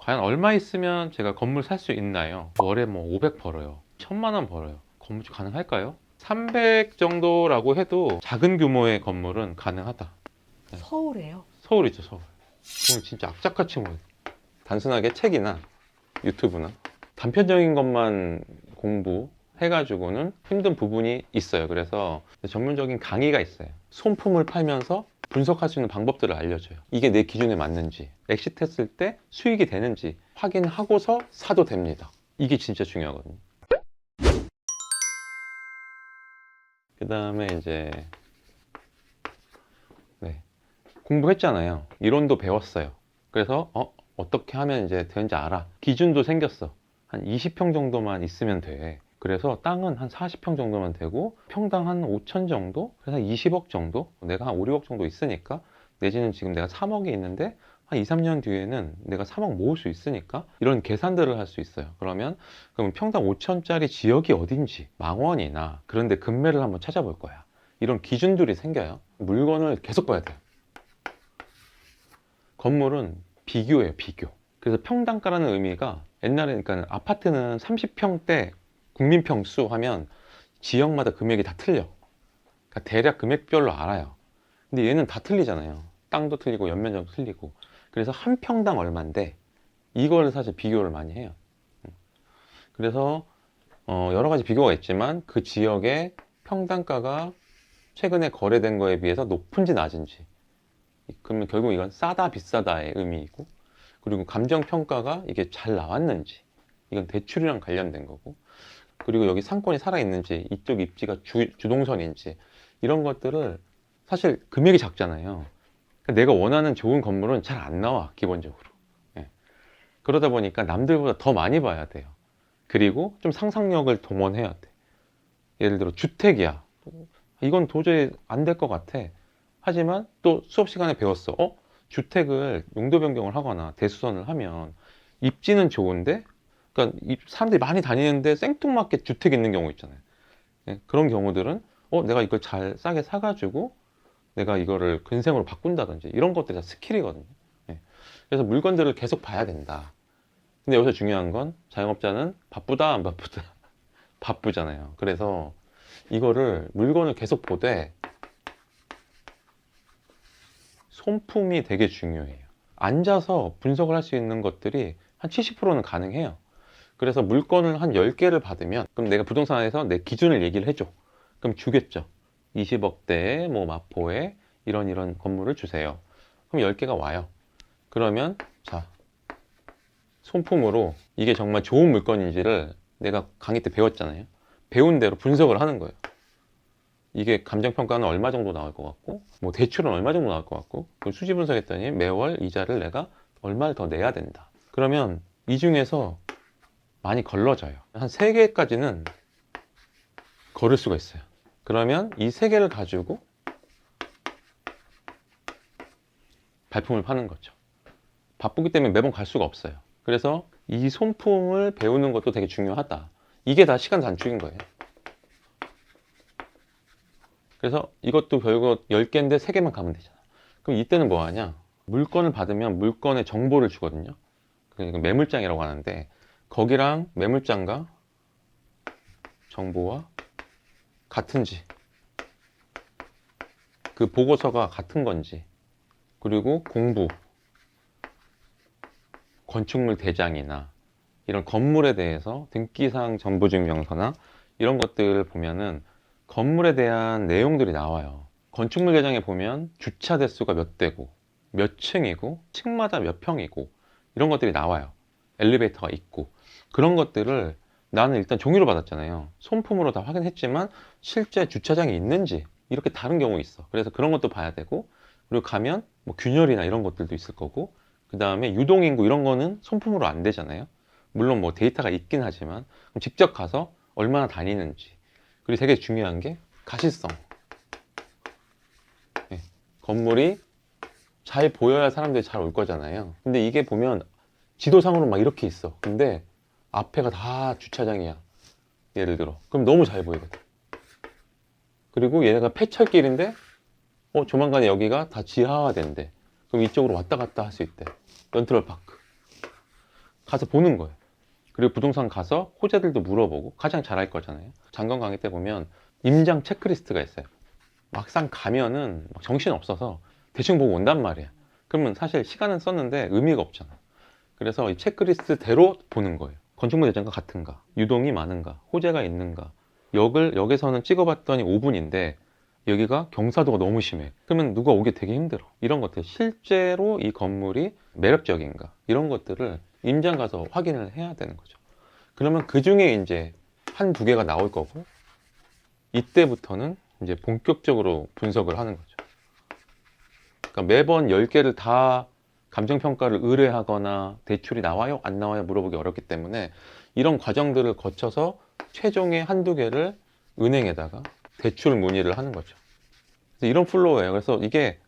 과연 얼마 있으면 제가 건물 살 수 있나요? 월에 뭐 500 벌어요, 1000만 원 벌어요. 건물주 가능할까요? 300 정도라고 해도 작은 규모의 건물은 가능하다. 서울에요? 서울이죠, 서울. 그럼 진짜 악착같이 뭐 단순하게 책이나 유튜브나 단편적인 것만 공부해가지고는 힘든 부분이 있어요. 그래서 전문적인 강의가 있어요. 손품을 팔면서 분석할 수 있는 방법들을 알려줘요. 이게 내 기준에 맞는지, 엑시트했을 때 수익이 되는지 확인하고서 사도 됩니다. 이게 진짜 중요하거든요. 그 다음에 이제 공부했잖아요. 이론도 배웠어요. 그래서 어떻게 하면 이제 되는지 알아. 기준도 생겼어. 한 20평 정도만 있으면 돼. 그래서 땅은 한 40평 정도만 되고 평당 한 5천 정도? 그래서 20억 정도? 내가 한 5, 6억 정도 있으니까 내지는 지금 내가 3억이 있는데 한 2, 3년 뒤에는 내가 3억 모을 수 있으니까 이런 계산들을 할 수 있어요. 그러면 평당 5천짜리 지역이 어딘지 망원이나 그런 데 급매를 한번 찾아볼 거야. 이런 기준들이 생겨요. 물건을 계속 봐야 돼요. 건물은 비교예요, 비교. 그래서 평당가라는 의미가 옛날에 그러니까 아파트는 30평대 국민평수 하면 지역마다 금액이 다 틀려. 그러니까 대략 금액별로 알아요. 근데 얘는 다 틀리잖아요. 땅도 틀리고 연면적도 틀리고. 그래서 한 평당 얼마인데 이걸 사실 비교를 많이 해요. 그래서 여러 가지 비교가 있지만 그 지역의 평당가가 최근에 거래된 거에 비해서 높은지 낮은지, 그러면 결국 이건 싸다 비싸다의 의미이고, 그리고 감정평가가 이게 잘 나왔는지, 이건 대출이랑 관련된 거고, 그리고 여기 상권이 살아있는지, 이쪽 입지가 주동선인지, 이런 것들을 사실 금액이 작잖아요. 그러니까 내가 원하는 좋은 건물은 잘 안 나와, 기본적으로. 예. 그러다 보니까 남들보다 더 많이 봐야 돼요. 그리고 좀 상상력을 동원해야 돼. 예를 들어 주택이야. 이건 도저히 안 될 것 같아. 하지만 또 수업 시간에 배웠어. 주택을 용도 변경을 하거나 대수선을 하면 입지는 좋은데, 그러니까 사람들이 많이 다니는데 생뚱맞게 주택 있는 경우 있잖아요. 예, 그런 경우들은 내가 이걸 잘 싸게 사가지고 내가 이거를 근생으로 바꾼다든지 이런 것들이 다 스킬이거든요. 예, 그래서 물건들을 계속 봐야 된다. 근데 여기서 중요한 건 자영업자는 바쁘다 안 바쁘다? 바쁘잖아요. 그래서 이거를 물건을 계속 보되 손품이 되게 중요해요. 앉아서 분석을 할 수 있는 것들이 한 70%는 가능해요. 그래서 물건을 한 10개를 받으면 그럼 내가 부동산에서 내 기준을 얘기를 해줘. 그럼 주겠죠. 20억대에 뭐 마포에 이런 건물을 주세요. 그럼 10개가 와요. 그러면 자, 손품으로 이게 정말 좋은 물건인지를 내가 강의 때 배웠잖아요. 배운 대로 분석을 하는 거예요. 이게 감정평가는 얼마 정도 나올 것 같고, 뭐 대출은 얼마 정도 나올 것 같고, 수지 분석했더니 매월 이자를 내가 얼마를 더 내야 된다. 그러면 이 중에서 많이 걸러져요. 한 3개까지는 걸을 수가 있어요. 그러면 이 3개를 가지고 발품을 파는 거죠. 바쁘기 때문에 매번 갈 수가 없어요. 그래서 이 손품을 배우는 것도 되게 중요하다. 이게 다 시간 단축인 거예요. 그래서 이것도 결국 10개인데 3개만 가면 되잖아. 그럼 이때는 뭐 하냐? 물건을 받으면 물건의 정보를 주거든요. 그러니까 매물장이라고 하는데 거기랑 매물장과 정보와 같은지, 그 보고서가 같은 건지, 그리고 공부, 건축물 대장이나 이런 건물에 대해서 등기사항 정보증명서나 이런 것들을 보면은 건물에 대한 내용들이 나와요. 건축물 대장에 보면 주차 대수가 몇 대고 몇 층이고 층마다 몇 평이고 이런 것들이 나와요. 엘리베이터가 있고. 그런 것들을 나는 일단 종이로 받았잖아요. 손품으로 다 확인했지만 실제 주차장이 있는지 이렇게 다른 경우 있어. 그래서 그런 것도 봐야 되고, 그리고 가면 뭐 균열이나 이런 것들도 있을 거고, 그 다음에 유동인구 이런 거는 손품으로 안 되잖아요. 물론 뭐 데이터가 있긴 하지만 그럼 직접 가서 얼마나 다니는지, 그리고 되게 중요한 게 가시성. 네. 건물이 잘 보여야 사람들이 잘 올 거잖아요. 근데 이게 보면 지도상으로 막 이렇게 있어. 근데 앞에가 다 주차장이야. 예를 들어. 그럼 너무 잘 보이거든. 그리고 얘네가 폐철길인데 조만간에 여기가 다 지하화 된대. 그럼 이쪽으로 왔다 갔다 할 수 있대. 런트럴 파크. 가서 보는 거예요. 그리고 부동산 가서 호재들도 물어보고 가장 잘할 거잖아요. 장관 강의 때 보면 임장 체크리스트가 있어요. 막상 가면은 막 정신 없어서 대충 보고 온단 말이야. 그러면 사실 시간은 썼는데 의미가 없잖아. 그래서 이 체크리스트대로 보는 거예요. 건축물 대장과 같은가, 유동이 많은가, 호재가 있는가. 역에서는 찍어봤더니 5분인데 여기가 경사도가 너무 심해. 그러면 누가 오기 되게 힘들어. 이런 것들, 실제로 이 건물이 매력적인가, 이런 것들을 임장 가서 확인을 해야 되는 거죠. 그러면 그 중에 이제 한 두 개가 나올 거고, 이때부터는 이제 본격적으로 분석을 하는 거죠. 그러니까 매번 10개를 다 감정평가를 의뢰하거나 대출이 나와요? 안 나와요? 물어보기 어렵기 때문에 이런 과정들을 거쳐서 최종의 한두 개를 은행에다가 대출 문의를 하는 거죠. 그래서 이런 플로우예요. 그래서 이게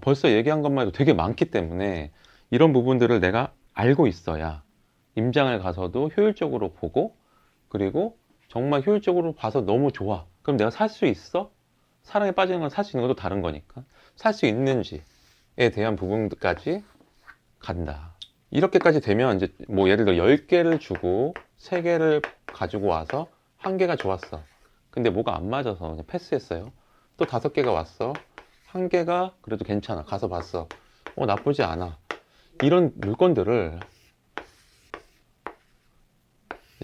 벌써 얘기한 것만 해도 되게 많기 때문에 이런 부분들을 내가 알고 있어야 임장을 가서도 효율적으로 보고, 그리고 정말 효율적으로 봐서 너무 좋아. 그럼 내가 살 수 있어? 사랑에 빠지는 건 살 수 있는 것도 다른 거니까 살 수 있는지에 대한 부분까지 간다. 이렇게까지 되면 이제 뭐 예를 들어 10개를 주고 3개를 가지고 와서 1개가 좋았어. 근데 뭐가 안 맞아서 그냥 패스했어요. 또 5개가 왔어. 1개가 그래도 괜찮아. 가서 봤어. 나쁘지 않아. 이런 물건들을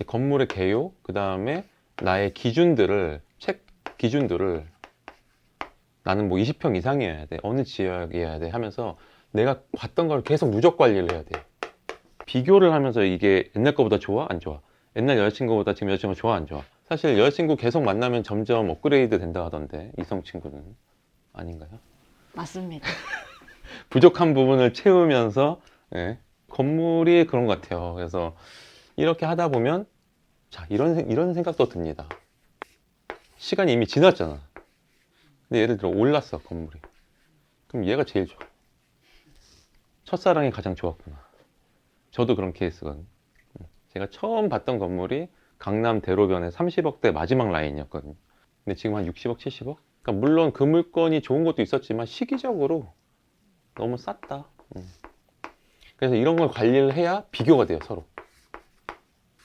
건물의 개요, 그 다음에 나의 기준들을, 책 기준들을 나는 뭐 20평 이상이어야 돼, 어느 지역이어야 돼 하면서 내가 봤던 걸 계속 누적 관리를 해야 돼. 비교를 하면서 이게 옛날 거보다 좋아? 안 좋아? 옛날 여자친구보다 지금 여자친구가 좋아? 안 좋아? 사실 여자친구 계속 만나면 점점 업그레이드 된다 하던데, 이성 친구는 아닌가요? 맞습니다. 부족한 부분을 채우면서, 예, 건물이 그런 것 같아요. 그래서 이렇게 하다 보면 자, 이런 생각도 듭니다. 시간이 이미 지났잖아. 근데 예를 들어 올랐어, 건물이. 그럼 얘가 제일 좋아. 첫사랑이 가장 좋았구나. 저도 그런 케이스거든요. 제가 처음 봤던 건물이 강남 대로변의 30억대 마지막 라인이었거든요. 근데 지금 한 60억, 70억? 그러니까 물론 그 물건이 좋은 것도 있었지만 시기적으로 너무 쌌다. 그래서 이런 걸 관리를 해야 비교가 돼요, 서로.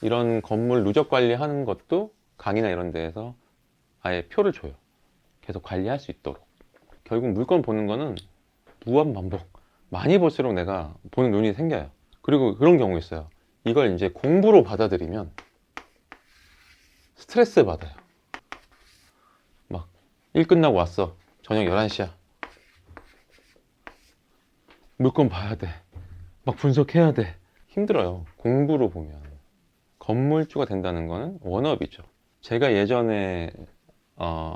이런 건물 누적 관리하는 것도 강의나 이런 데에서 아예 표를 줘요. 계속 관리할 수 있도록. 결국 물건 보는 거는 무한 반복. 많이 볼수록 내가 보는 눈이 생겨요. 그리고 그런 경우 있어요. 이걸 이제 공부로 받아들이면 스트레스 받아요. 막 일 끝나고 왔어. 저녁 11시야. 물건 봐야 돼. 막 분석해야 돼. 힘들어요. 공부로 보면. 건물주가 된다는 거는 원업이죠. 제가 예전에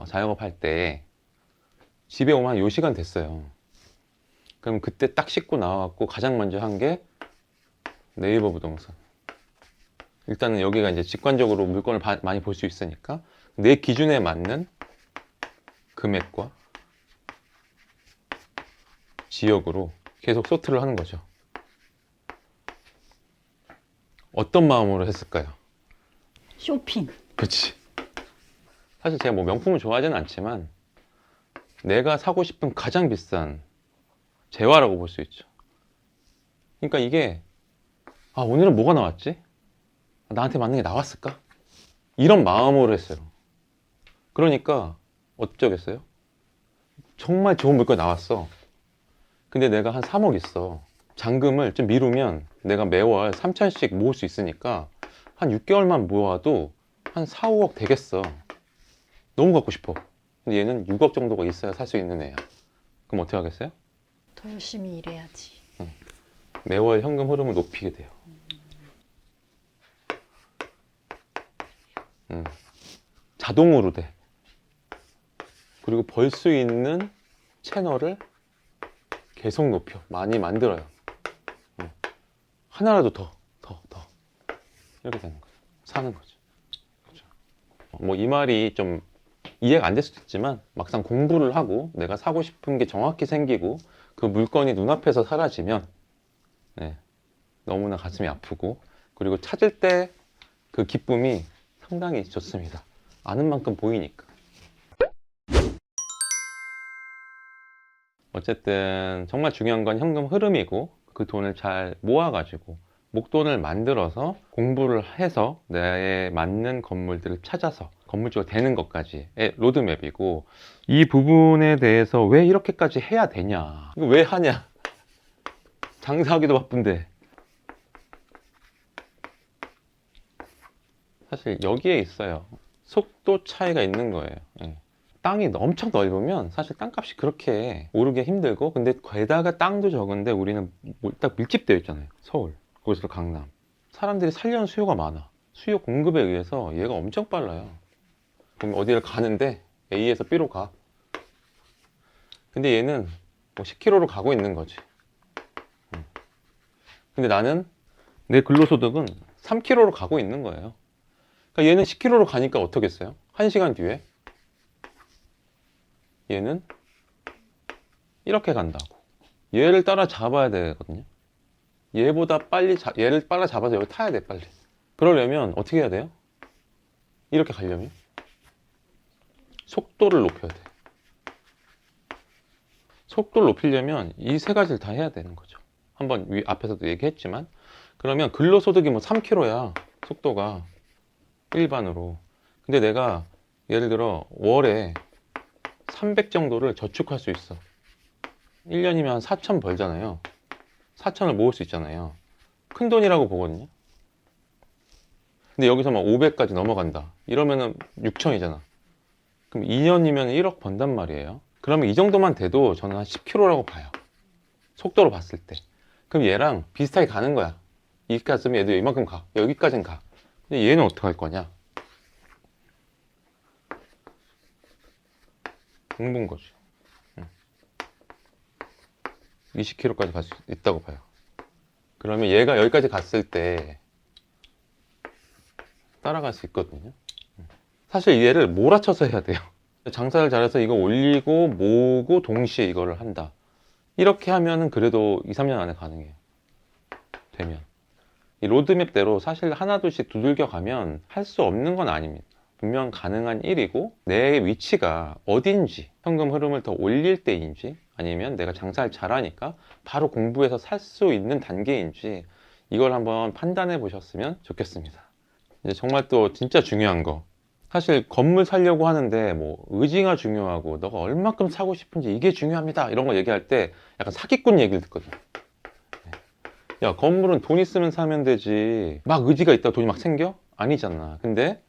자영업할 때 집에 오면 한 요 시간 됐어요. 그럼 그때 딱 씻고 나와갖고 가장 먼저 한 게 네이버 부동산. 일단은 여기가 이제 직관적으로 물건을 많이 볼 수 있으니까 내 기준에 맞는 금액과 지역으로 계속 소트를 하는 거죠. 어떤 마음으로 했을까요? 쇼핑. 그치. 사실 제가 뭐 명품을 좋아하지는 않지만 내가 사고 싶은 가장 비싼 재화라고 볼 수 있죠. 그러니까 이게 오늘은 뭐가 나왔지? 나한테 맞는 게 나왔을까? 이런 마음으로 했어요. 그러니까 어쩌겠어요? 정말 좋은 물건이 나왔어. 근데 내가 한 3억 있어. 잔금을 좀 미루면 내가 매월 3천씩 모을 수 있으니까 한 6개월만 모아도 한 4, 5억 되겠어. 너무 갖고 싶어. 근데 얘는 6억 정도가 있어야 살 수 있는 애야. 그럼 어떻게 하겠어요? 더 열심히 일해야지. 매월 현금 흐름을 높이게 돼요. 자동으로 돼. 그리고 벌 수 있는 채널을 계속 높여. 많이 만들어요. 하나라도 더. 이렇게 되는 거죠. 사는 거죠. 그렇죠. 뭐 이 말이 좀 이해가 안 될 수도 있지만 막상 공부를 하고 내가 사고 싶은 게 정확히 생기고 그 물건이 눈앞에서 사라지면 너무나 가슴이 아프고, 그리고 찾을 때 그 기쁨이 상당히 좋습니다. 아는 만큼 보이니까. 어쨌든 정말 중요한 건 현금 흐름이고 그 돈을 잘 모아가지고 목돈을 만들어서 공부를 해서 나에 맞는 건물들을 찾아서 건물주가 되는 것까지의 로드맵이고, 이 부분에 대해서 왜 이렇게까지 해야 되냐, 이거 왜 하냐, 장사하기도 바쁜데. 사실 여기에 있어요. 속도 차이가 있는 거예요. 예. 땅이 엄청 넓으면 사실 땅값이 그렇게 오르기 힘들고, 근데 게다가 땅도 적은데 우리는 딱 밀집되어 있잖아요. 서울, 거기서 강남. 사람들이 살려는 수요가 많아. 수요 공급에 의해서 얘가 엄청 빨라요. 그럼 어디를 가는데 A에서 B로 가. 근데 얘는 뭐 10km로 가고 있는 거지. 근데 나는 내 근로소득은 3km로 가고 있는 거예요. 그러니까 얘는 10km로 가니까 어떻겠어요? 1시간 뒤에 얘는 이렇게 간다고. 얘를 따라잡아야 되거든요. 얘보다 빨리 얘를 따라잡아서 여기 타야 돼, 빨리. 그러려면 어떻게 해야 돼요? 이렇게 가려면 속도를 높여야 돼. 속도를 높이려면 이 세 가지를 다 해야 되는 거죠. 한번 앞에서도 얘기했지만, 그러면 근로소득이 뭐 3km야, 속도가 일반으로. 근데 내가 예를 들어 월에 300 정도를 저축할 수 있어. 1년이면 한 4천 벌잖아요. 4천을 모을 수 있잖아요. 큰 돈이라고 보거든요. 근데 여기서 막 500까지 넘어간다, 이러면은 6천이잖아. 그럼 2년이면 1억 번단 말이에요. 그러면 이 정도만 돼도 저는 한 10km라고 봐요. 속도로 봤을 때. 그럼 얘랑 비슷하게 가는 거야. 여기까지 쓰면 얘도 이만큼 가. 여기까지는 가. 근데 얘는 어떻게 할 거냐? 공부인 거지. 20km까지 갈 수 있다고 봐요. 그러면 얘가 여기까지 갔을 때 따라갈 수 있거든요. 사실 얘를 몰아쳐서 해야 돼요. 장사를 잘해서 이거 올리고 모으고 동시에 이거를 한다. 이렇게 하면은 그래도 2, 3년 안에 가능해요. 되면. 이 로드맵대로 사실 하나둘씩 두들겨 가면 할 수 없는 건 아닙니다. 분명 가능한 일이고, 내 위치가 어딘지, 현금 흐름을 더 올릴 때인지, 아니면 내가 장사를 잘하니까 바로 공부해서 살 수 있는 단계인지, 이걸 한번 판단해 보셨으면 좋겠습니다. 이제 정말 또 진짜 중요한 거, 사실 건물 사려고 하는데 뭐 의지가 중요하고 너가 얼마큼 사고 싶은지 이게 중요합니다, 이런 거 얘기할 때 약간 사기꾼 얘기를 듣거든요. 야, 건물은 돈 있으면 사면 되지, 막 의지가 있다고 돈이 막 생겨? 아니잖아. 근데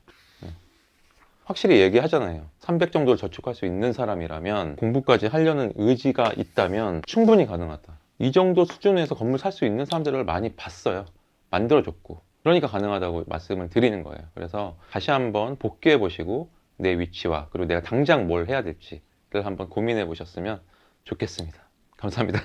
확실히 얘기하잖아요. 300 정도를 저축할 수 있는 사람이라면, 공부까지 하려는 의지가 있다면 충분히 가능하다. 이 정도 수준에서 건물 살 수 있는 사람들을 많이 봤어요. 만들어줬고. 그러니까 가능하다고 말씀을 드리는 거예요. 그래서 다시 한번 복귀해 보시고 내 위치와 그리고 내가 당장 뭘 해야 될지를 한번 고민해 보셨으면 좋겠습니다. 감사합니다.